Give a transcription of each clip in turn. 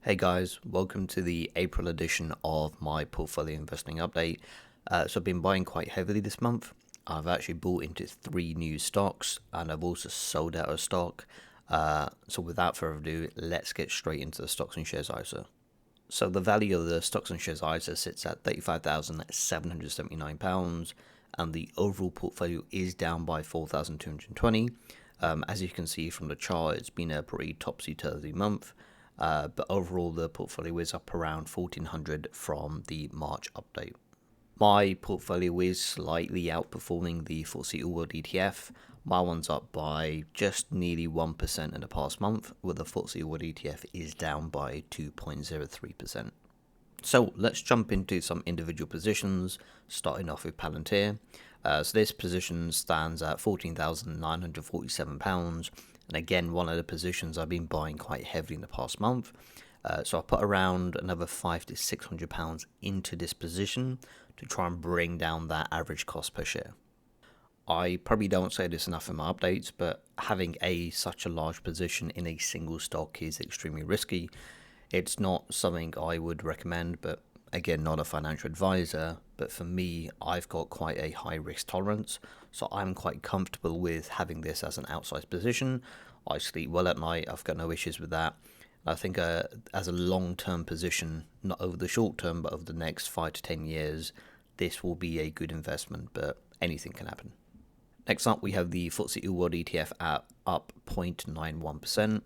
Hey guys, welcome to the April edition of my portfolio investing update. So I've been buying quite heavily this month. I've actually bought into 3 new stocks and I've also sold out of stock. So without further ado, let's get straight into the stocks and shares ISA. So the value of the stocks and shares ISA sits at £35,779 and the overall portfolio is down by 4,220. As you can see from the chart, it's been a pretty topsy-turvy month. But overall, the portfolio is up around 1,400 from the March update. My portfolio is slightly outperforming the FTSE All-World ETF. My one's up by just nearly 1% in the past month, where the FTSE All-World ETF is down by 2.03%. So let's jump into some individual positions, starting off with Palantir. So this position stands at £14,947. And again, one of the positions I've been buying quite heavily in the past month. So I put around another £500 to £600 into this position to try and bring down that average cost per share. I probably don't say this enough in my updates, but having such a large position in a single stock is extremely risky. It's not something I would recommend, but again, not a financial advisor, but for me, I've got quite a high risk tolerance, so I'm quite comfortable with having this as an outsized position. I sleep well at night, I've got no issues with that. I think as a long-term position, not over the short term, but over the next 5 to 10 years, this will be a good investment, but anything can happen. Next up, we have the FTSE All-World ETF at up 0.91%.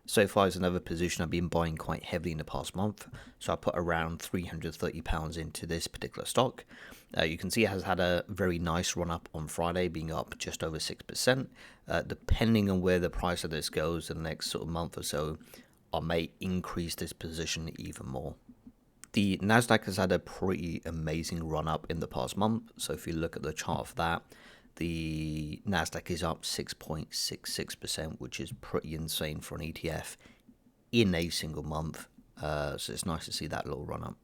So far is another position I've been buying quite heavily in the past month. So I put around £330 into this particular stock. You can see it has had a very nice run up on Friday, being up just over 6%. Depending on where the price of this goes in the next sort of month or so, I may increase this position even more. The Nasdaq has had a pretty amazing run up in the past month. So if you look at the chart of that, the Nasdaq is up 6.66%, which is pretty insane for an ETF in a single month. So it's nice to see that little run up.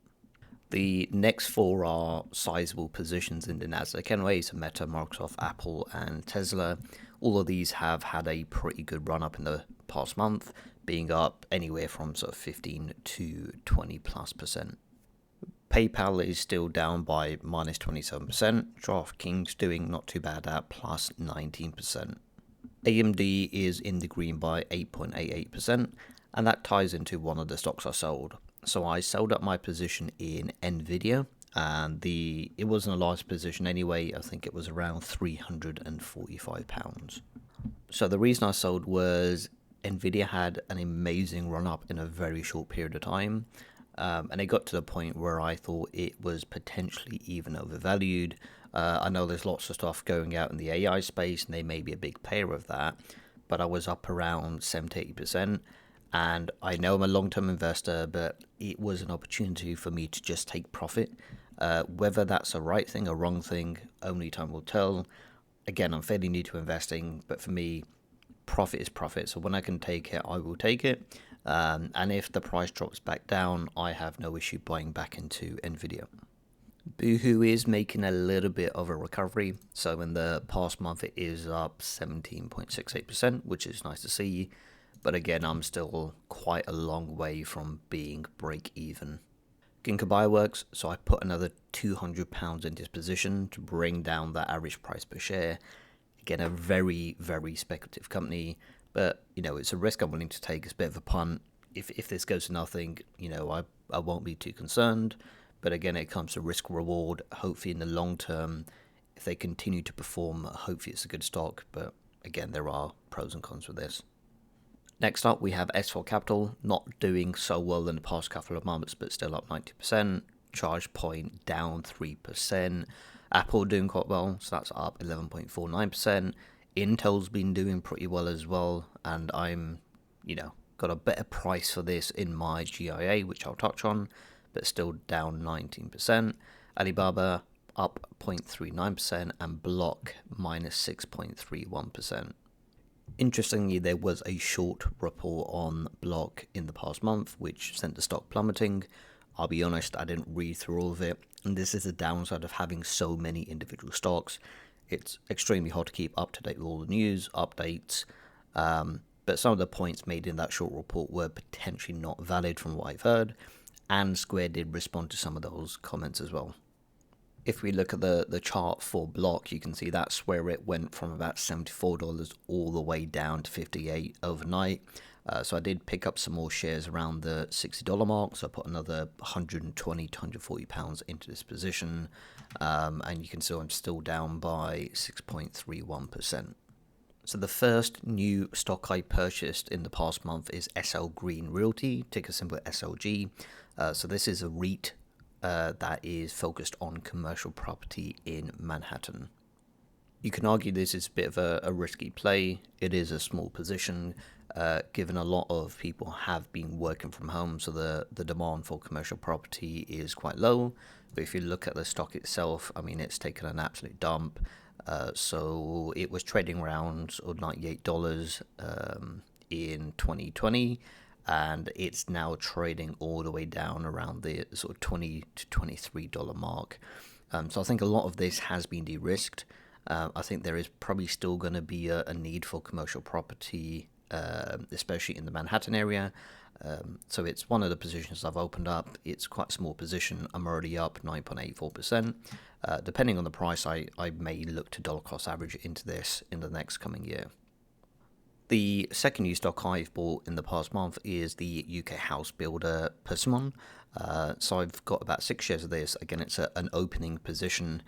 The next 4 are sizable positions in the Nasdaq anyway, so Meta, Microsoft, Apple, and Tesla. All of these have had a pretty good run up in the past month, being up anywhere from sort of 15 to 20+%. PayPal is still down by minus 27%. DraftKings doing not too bad at plus 19%. AMD is in the green by 8.88%, and that ties into one of the stocks I sold. So I sold up my position in Nvidia, and it wasn't a large position anyway. I think it was around £345. So the reason I sold was Nvidia had an amazing run up in a very short period of time. And it got to the point where I thought it was potentially even overvalued. I know there's lots of stuff going out in the AI space, and they may be a big player of that, but I was up around 70 to 80%. And I know I'm a long-term investor, but it was an opportunity for me to just take profit. Whether that's a right thing or wrong thing, only time will tell. Again, I'm fairly new to investing, but for me, profit is profit. So when I can take it, I will take it. And if the price drops back down, I have no issue buying back into Nvidia. Boohoo is making a little bit of a recovery. So in the past month, it is up 17.68%, which is nice to see. But again, I'm still quite a long way from being break even. Ginkgo Bioworks, so I put another £200 into this position to bring down that average price per share. Again, a very, very speculative company. But, it's a risk I'm willing to take. It's a bit of a punt. If this goes to nothing, I won't be too concerned. But again, it comes to risk reward. Hopefully in the long term, if they continue to perform, hopefully it's a good stock. But again, there are pros and cons with this. Next up, we have S4 Capital, not doing so well in the past couple of months, but still up 90%. ChargePoint down 3%. Apple doing quite well, so that's up 11.49%. Intel's been doing pretty well as well, and I'm, got a better price for this in my GIA, which I'll touch on, but still down 19%. Alibaba up 0.39% and Block minus 6.31%. Interestingly, there was a short report on Block in the past month, which sent the stock plummeting. I'll be honest, I didn't read through all of it, and this is the downside of having so many individual stocks. It's extremely hard to keep up to date with all the news, updates, but some of the points made in that short report were potentially not valid from what I've heard, and Square did respond to some of those comments as well. If we look at the chart for Block, you can see that's where it went from about $74 all the way down to $58 overnight. So I did pick up some more shares around the $60 mark, so I put another 120 to 140 pounds into this position, and you can see I'm still down by 6.31%. So the first new stock I purchased in the past month is SL Green Realty, ticker symbol SLG. So this is a REIT that is focused on commercial property in Manhattan. You can argue this is a bit of a risky play. It is a small position, given a lot of people have been working from home, so the demand for commercial property is quite low. But if you look at the stock itself, I mean, it's taken an absolute dump. So it was trading around sort of $98 in 2020, and it's now trading all the way down around the sort of $20 to $23 mark. So I think a lot of this has been de-risked. I think there is probably still going to be a need for commercial property, especially in the Manhattan area. So it's one of the positions I've opened up. It's quite a small position. I'm already up 9.84%. Depending on the price, I may look to dollar cost average into this in the next coming year. The second new stock I've bought in the past month is the UK house builder Persimmon. So I've got about 6 shares of this. Again, it's an opening position.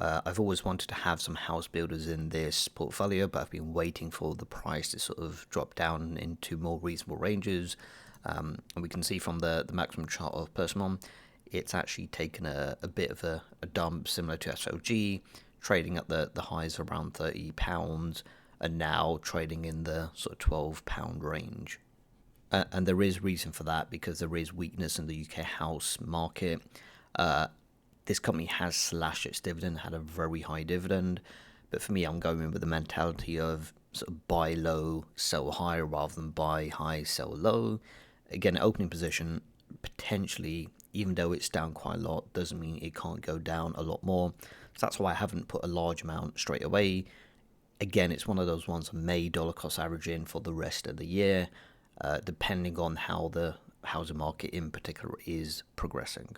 I've always wanted to have some house builders in this portfolio, but I've been waiting for the price to sort of drop down into more reasonable ranges. And we can see from the maximum chart of Persimmon, it's actually taken a bit of a dump similar to SOG, trading at the highs of around £30, and now trading in the sort of £12 range. And there is reason for that, because there is weakness in the UK house market. This company has slashed its dividend, had a very high dividend, but for me, I'm going in with the mentality of sort of buy low, sell high, rather than buy high, sell low. Again, opening position, potentially, even though it's down quite a lot, doesn't mean it can't go down a lot more. So that's why I haven't put a large amount straight away. Again, it's one of those ones I may dollar cost average in for the rest of the year, depending on how the housing market in particular is progressing.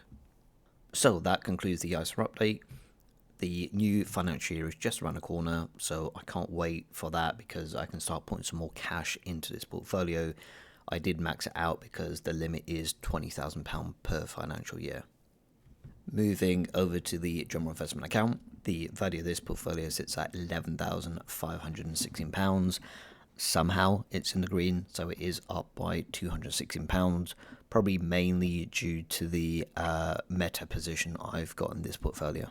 So that concludes the ISA update. The new financial year is just around the corner, so I can't wait for that because I can start putting some more cash into this portfolio. I did max it out because the limit is £20,000 per financial year. Moving over to the general investment account, the value of this portfolio sits at £11,516. Somehow it's in the green, so it is up by £216, probably mainly due to the meta position I've got in this portfolio.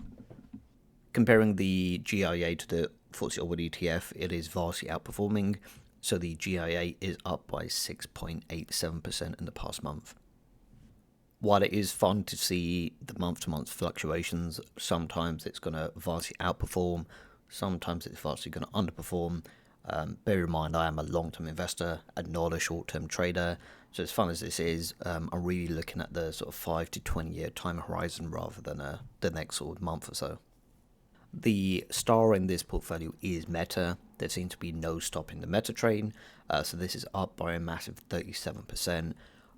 Comparing the GIA to the FTSE All-World ETF, it is vastly outperforming, so the GIA is up by 6.87% in the past month. While it is fun to see the month-to-month fluctuations, sometimes it's going to vastly outperform, sometimes it's vastly going to underperform. Bear in mind, I am a long-term investor and not a short-term trader, so as fun as this is, I'm really looking at the sort of 5 to 20 year time horizon rather than the next sort of month or so. The star in this portfolio is Meta. There seems to be no stopping the Meta train, so this is up by a massive 37%, and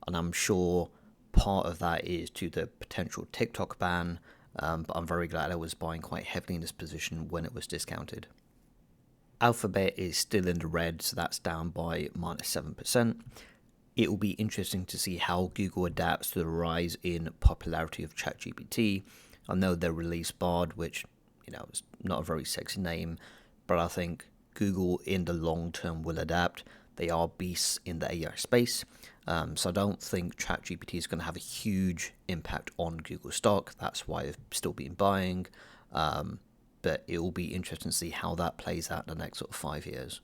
I'm sure part of that is to the potential TikTok ban, but I'm very glad I was buying quite heavily in this position when it was discounted. Alphabet is still in the red, so that's down by -7%. It will be interesting to see how Google adapts to the rise in popularity of ChatGPT. I know they released Bard, which is not a very sexy name, but I think Google in the long term will adapt. They are beasts in the AI space, so I don't think ChatGPT is going to have a huge impact on Google stock. That's why I've still been buying, but it will be interesting to see how that plays out in the next sort of 5 years.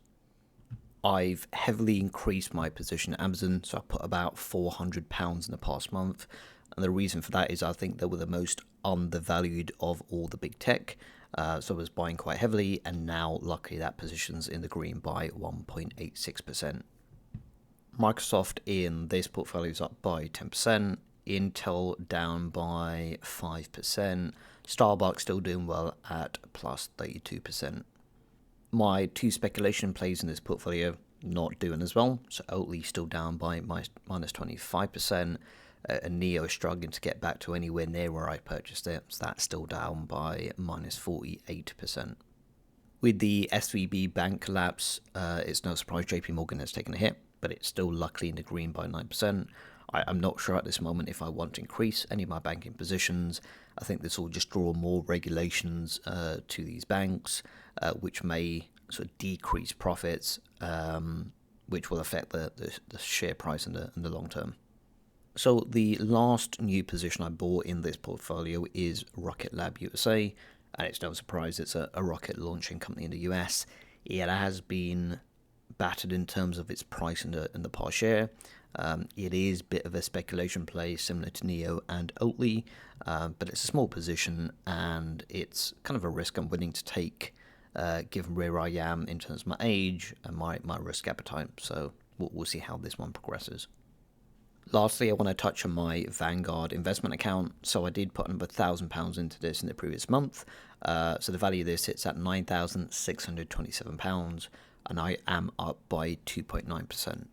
I've heavily increased my position at Amazon, so I put about £400 in the past month, and the reason for that is I think they were the most undervalued of all the big tech. So I was buying quite heavily, and now luckily that position's in the green by 1.86%. Microsoft in this portfolio is up by 10%, Intel down by 5%, Starbucks still doing well at plus 32%. My two speculation plays in this portfolio, not doing as well. So Oatly still down by minus 25%. And Neo is struggling to get back to anywhere near where I purchased it. So that's still down by minus 48%. With the SVB bank collapse, it's no surprise JP Morgan has taken a hit, but it's still luckily in the green by 9%. I'm not sure at this moment if I want to increase any of my banking positions. I think this will just draw more regulations to these banks, which may sort of decrease profits, which will affect the share price in the long term. So the last new position I bought in this portfolio is Rocket Lab USA, and it's no surprise it's a rocket launching company in the US. It has been battered in terms of its price in the past year. It is a bit of a speculation play similar to Neo and Oatly, but it's a small position and it's kind of a risk I'm willing to take given where I am in terms of my age and my risk appetite. So we'll see how this one progresses. Lastly, I want to touch on my Vanguard investment account. So I did put another £1,000 into this in the previous month. So the value of this sits at £9,627, and I am up by 2.9%.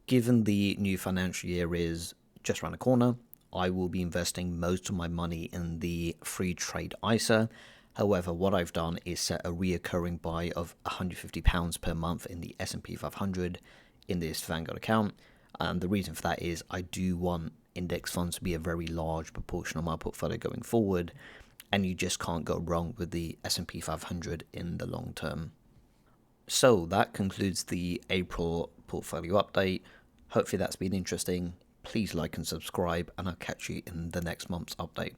Given the new financial year is just around the corner, I will be investing most of my money in the free trade ISA. However, what I've done is set a reoccurring buy of £150 per month in the S&P 500 in this Vanguard account. And the reason for that is I do want index funds to be a very large proportion of my portfolio going forward, and you just can't go wrong with the S&P 500 in the long term. So that concludes the April portfolio update. Hopefully that's been interesting. Please like and subscribe, and I'll catch you in the next month's update.